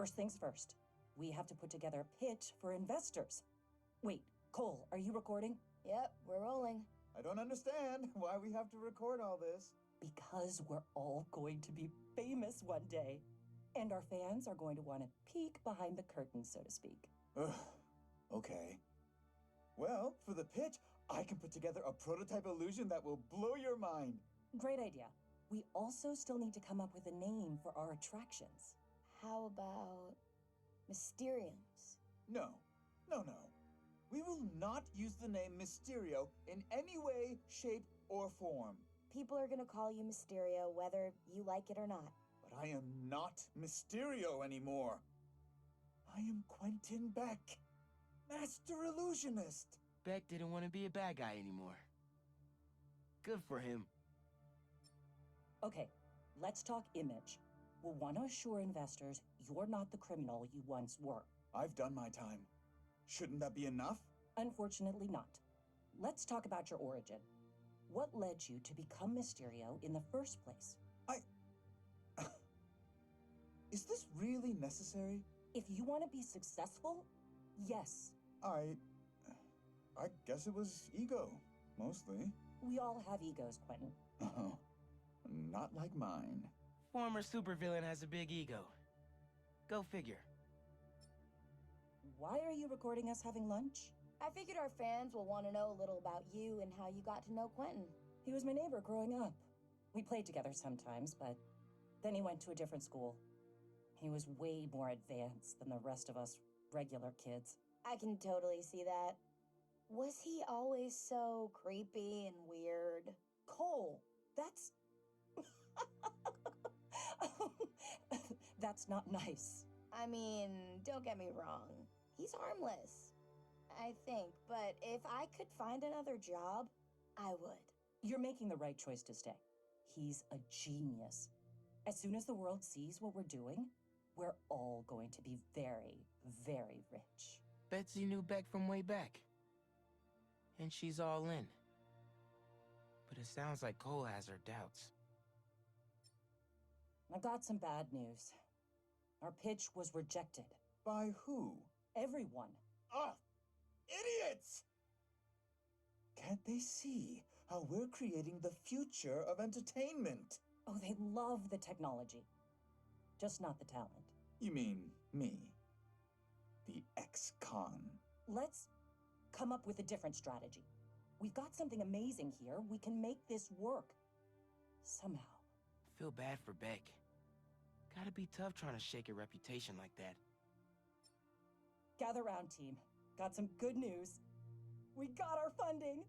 First things first, we have to put together a pitch for investors. Wait, Cole, are you recording? Yep, we're rolling. I don't understand why we have to record all this. Because we're all going to be famous one day. And our fans are going to want to peek behind the curtain, so to speak. Ugh, okay. Well, for the pitch, I can put together a prototype illusion that will blow your mind. Great idea. We also still need to come up with a name for our attractions. How about Mysteriums? No. We will not use the name Mysterio in any way, shape, or form. People are gonna call you Mysterio whether you like it or not. But I am not Mysterio anymore. I am Quentin Beck, Master Illusionist. Beck didn't want to be a bad guy anymore. Good for him. Okay, let's talk image. We'll want to assure investors you're not the criminal you once were. I've done my time. Shouldn't that be enough? Unfortunately not. Let's talk about your origin. What led you to become Mysterio in the first place? Is this really necessary? If you want to be successful, yes. I guess it was ego, mostly. We all have egos, Quentin. Oh, not like mine. Former supervillain has a big ego. Go figure. Why are you recording us having lunch? I figured our fans will want to know a little about you and how you got to know Quentin. He was my neighbor growing up. We played together sometimes, but then he went to a different school. He was way more advanced than the rest of us regular kids. I can totally see that. Was he always so creepy and weird? Cole, that's... That's not nice. I mean, don't get me wrong. He's harmless, I think. But if I could find another job, I would. You're making the right choice to stay. He's a genius. As soon as the world sees what we're doing, we're all going to be very, very rich. Betsy knew Beck from way back. And she's all in. But it sounds like Cole has her doubts. I've got some bad news. Our pitch was rejected. By who? Everyone. Ah! Idiots! Can't they see how we're creating the future of entertainment? Oh, they love the technology. Just not the talent. You mean me? The ex-con? Let's come up with a different strategy. We've got something amazing here. We can make this work. Somehow. Feel bad for Beck. Gotta be tough trying to shake a reputation like that. Gather round, team. Got some good news. We got our funding.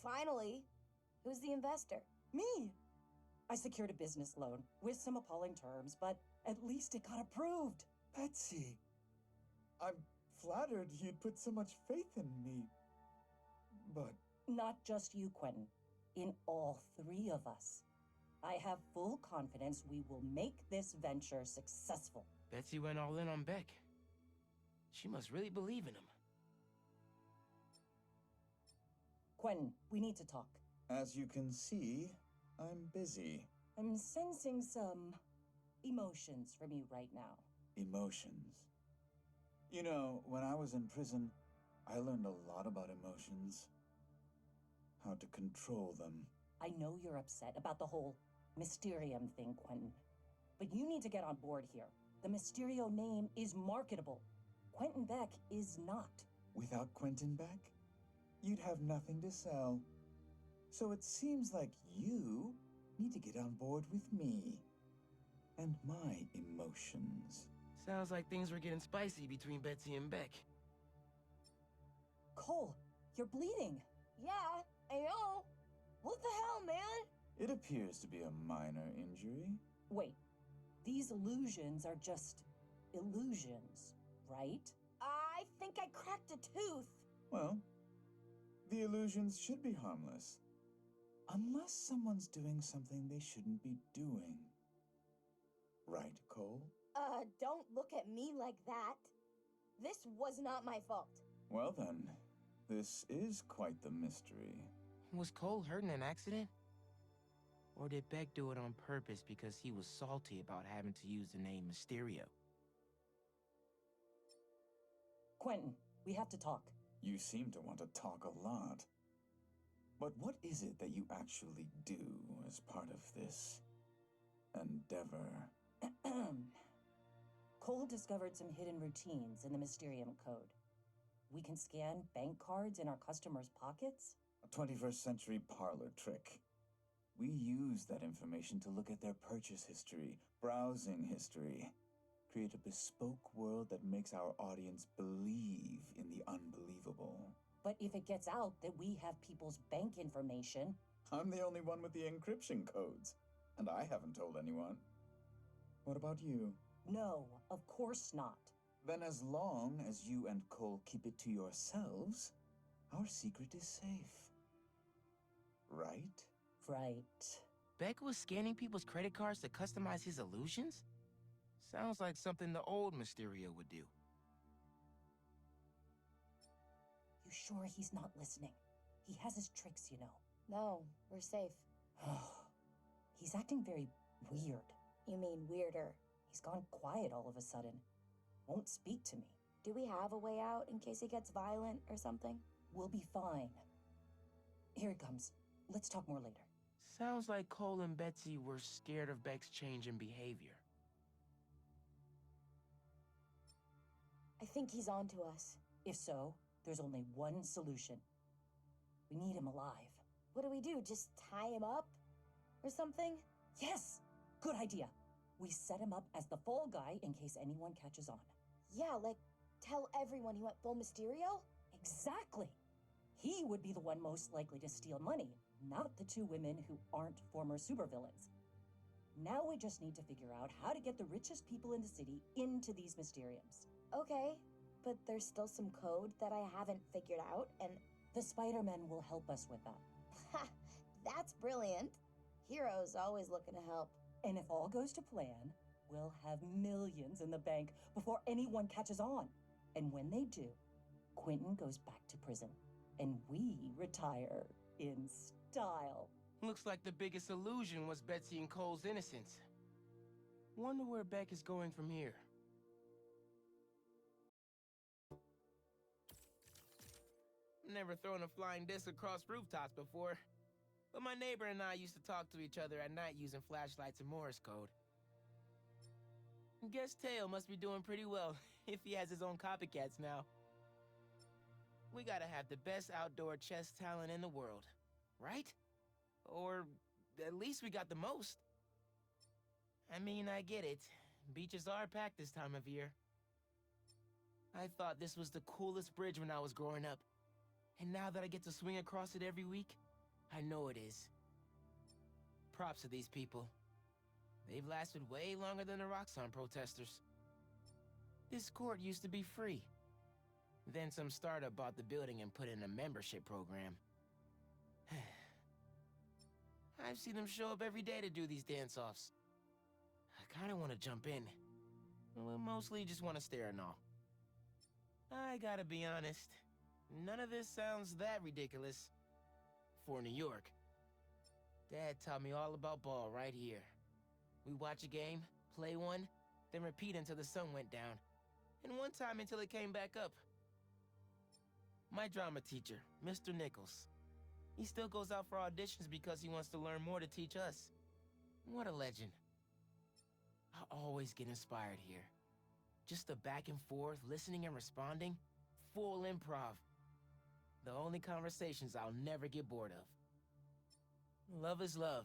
Finally. Who's the investor? Me. I secured a business loan with some appalling terms, but at least it got approved. Betsy, I'm flattered you'd put so much faith in me. But... Not just you, Quentin. In all three of us. I have full confidence we will make this venture successful. Betsy went all in on Beck. She must really believe in him. Quentin, we need to talk. as you can see, I'm busy. I'm sensing some emotions from you right now. Emotions. You know, when I was in prison, I learned a lot about emotions. How to control them. I know you're upset about the whole Mysterium thing, Quentin. But you need to get on board here. The Mysterio name is marketable. Quentin Beck is not. Without Quentin Beck, you'd have nothing to sell. So it seems like you need to get on board with me and my emotions. Sounds like things were getting spicy between Betsy and Beck. Cole, you're bleeding. Yeah, I know. What the hell, man? It appears to be a minor injury. Wait, these illusions are just illusions, right? I think I cracked a tooth. Well, the illusions should be harmless. Unless someone's doing something they shouldn't be doing. Right, Cole? Don't look at me like that. This was not my fault. Well then, this is quite the mystery. Was Cole hurt in an accident? Or did Beck do it on purpose because he was salty about having to use the name Mysterio? Quentin, we have to talk. You seem to want to talk a lot. But what is it that you actually do as part of this endeavor? Cole discovered some hidden routines in the Mysterium code. We can scan bank cards in our customers' pockets? A 21st century parlor trick. We use that information to look at their purchase history, browsing history, create a bespoke world that makes our audience believe in the unbelievable. But if it gets out that we have people's bank information... I'm the only one with the encryption codes, and I haven't told anyone. What about you? No, of course not. Then as long as you and Cole keep it to yourselves, our secret is safe. Right? Right. Beck was scanning people's credit cards to customize his illusions? Sounds like something the old Mysterio would do. You sure he's not listening? He has his tricks, you know. No, we're safe. He's acting very weird. You mean weirder? He's gone quiet all of a sudden. Won't speak to me. Do we have a way out in case he gets violent or something? We'll be fine. Here he comes. Let's talk more later. Sounds like Cole and Betsy were scared of Beck's change in behavior. I think he's on to us. If so, there's only one solution. We need him alive. What do we do? Just tie him up? Or something? Yes! Good idea. We set him up as the fall guy in case anyone catches on. Yeah, like, tell everyone he went full Mysterio? Exactly! He would be the one most likely to steal money, not the two women who aren't former supervillains. Now we just need to figure out how to get the richest people in the city into these Mysteriums. Okay, but there's still some code that I haven't figured out, and... The Spider-Men will help us with that. Ha! That's brilliant. Heroes always looking to help. And if all goes to plan, we'll have millions in the bank before anyone catches on. And when they do, Quentin goes back to prison, and we retire in style. Looks like the biggest illusion was Betsy and Cole's innocence. Wonder where Beck is going from here. Never thrown a flying disc across rooftops before, but my neighbor and I used to talk to each other at night using flashlights and Morse code. Guess Teo must be doing pretty well if he has his own copycats now. We gotta have the best outdoor chess talent in the world, right? Or at least we got the most. I mean, I get it. Beaches are packed this time of year. I thought this was the coolest bridge when I was growing up. And now that I get to swing across it every week, I know it is. Props to these people. They've lasted way longer than the Roxxon protesters. This court used to be free. Then some startup bought the building and put in a membership program. I've seen them show up every day to do these dance-offs. I kinda wanna jump in. Well, mostly just wanna stare and all. I gotta be honest. None of this sounds that ridiculous. For New York. Dad taught me all about ball right here. We watch a game, play one, then repeat until the sun went down. And one time until it came back up. My drama teacher, Mr. Nichols. He still goes out for auditions because he wants to learn more to teach us. What a legend. I always get inspired here. Just the back and forth, listening and responding. Full improv. The only conversations I'll never get bored of. Love is love.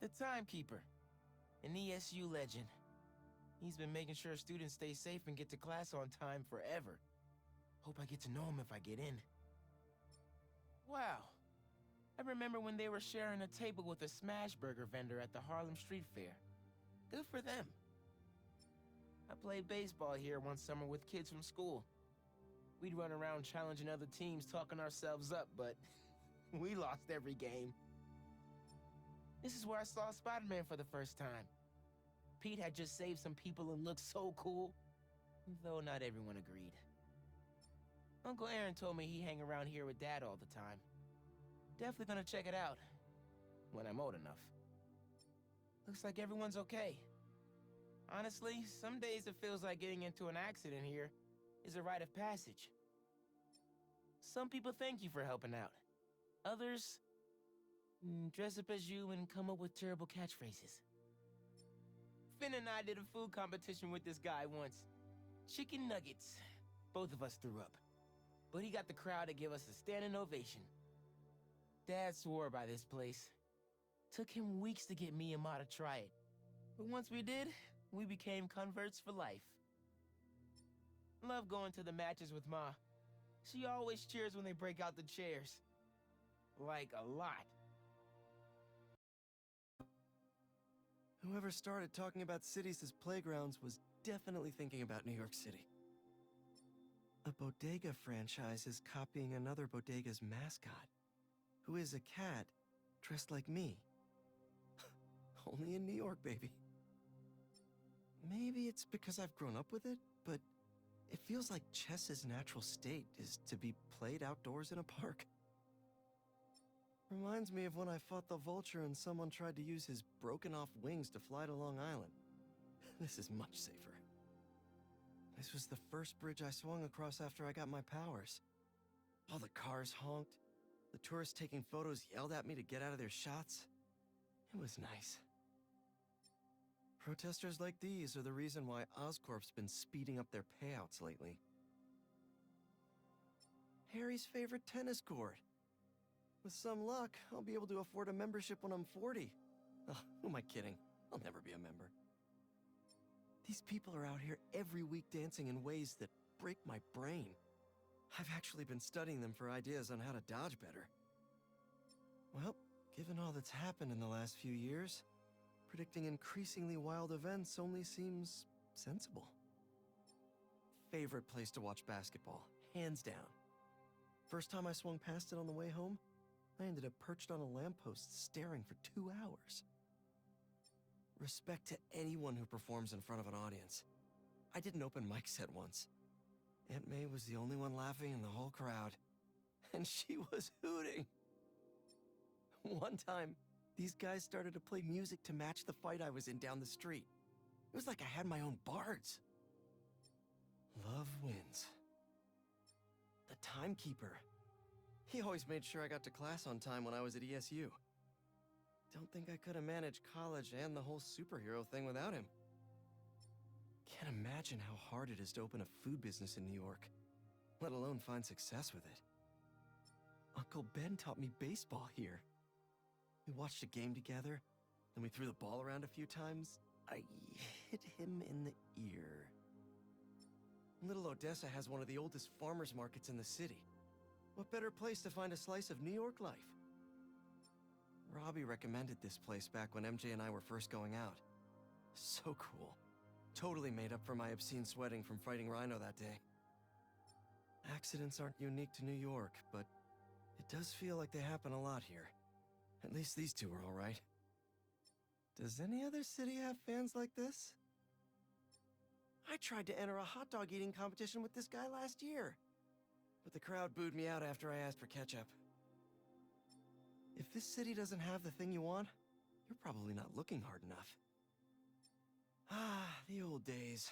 The Timekeeper, an ESU legend. He's been making sure students stay safe and get to class on time forever. Hope I get to know him if I get in. Wow. I remember when they were sharing a table with a smash burger vendor at the Harlem Street Fair. Good for them. I played baseball here one summer with kids from school. We'd run around challenging other teams, talking ourselves up, but we lost every game. This is where I saw Spider-Man for the first time. Pete had just saved some people and looked so cool, though not everyone agreed. Uncle Aaron told me he hang around here with Dad all the time. Definitely gonna check it out, when I'm old enough. Looks like everyone's okay. Honestly, some days it feels like getting into an accident here, is a rite of passage. Some people thank you for helping out. Others dress up as you and come up with terrible catchphrases. Finn and I did a food competition with this guy once. Chicken nuggets. Both of us threw up. But he got the crowd to give us a standing ovation. Dad swore by this place. Took him weeks to get me and Ma to try it. But once we did, we became converts for life. Love going to the matches with Ma. She always cheers when they break out the chairs. Like, a lot. Whoever started talking about cities as playgrounds was definitely thinking about New York City. A bodega franchise is copying another bodega's mascot, who is a cat dressed like me. Only in New York, baby. Maybe it's because I've grown up with it, but it feels like chess's natural state is to be played outdoors in a park. Reminds me of when I fought the vulture and someone tried to use his broken-off wings to fly to Long Island. This is much safer. This was the first bridge I swung across after I got my powers. All the cars honked. The tourists taking photos yelled at me to get out of their shots. It was nice. Protesters like these are the reason why Oscorp's been speeding up their payouts lately. Harry's favorite tennis court. With some luck, I'll be able to afford a membership when I'm 40. Oh, who am I kidding? I'll never be a member. These people are out here every week dancing in ways that break my brain. I've actually been studying them for ideas on how to dodge better. Well, given all that's happened in the last few years, predicting increasingly wild events only seems sensible. Favorite place to watch basketball, hands down. First time I swung past it on the way home, I ended up perched on a lamppost staring for 2 hours. Respect to anyone who performs in front of an audience. I did an open mic set once. Aunt May was the only one laughing in the whole crowd, and she was hooting. One time, these guys started to play music to match the fight I was in down the street. It was like I had my own bards. Love wins. The timekeeper. He always made sure I got to class on time when I was at ESU. Don't think I could have managed college and the whole superhero thing without him. Can't imagine how hard it is to open a food business in New York, let alone find success with it. Uncle Ben taught me baseball here. We watched a game together, then we threw the ball around a few times. I hit him in the ear. Little Odessa has one of the oldest farmers markets in the city. What better place to find a slice of New York life? Robbie recommended this place back when MJ and I were first going out. So cool. Totally made up for my obscene sweating from fighting Rhino that day. Accidents aren't unique to New York, but it does feel like they happen a lot here. At least these two are all right. Does any other city have fans like this? I tried to enter a hot dog eating competition with this guy last year, but the crowd booed me out after I asked for ketchup. If this city doesn't have the thing you want, you're probably not looking hard enough. Ah, the old days.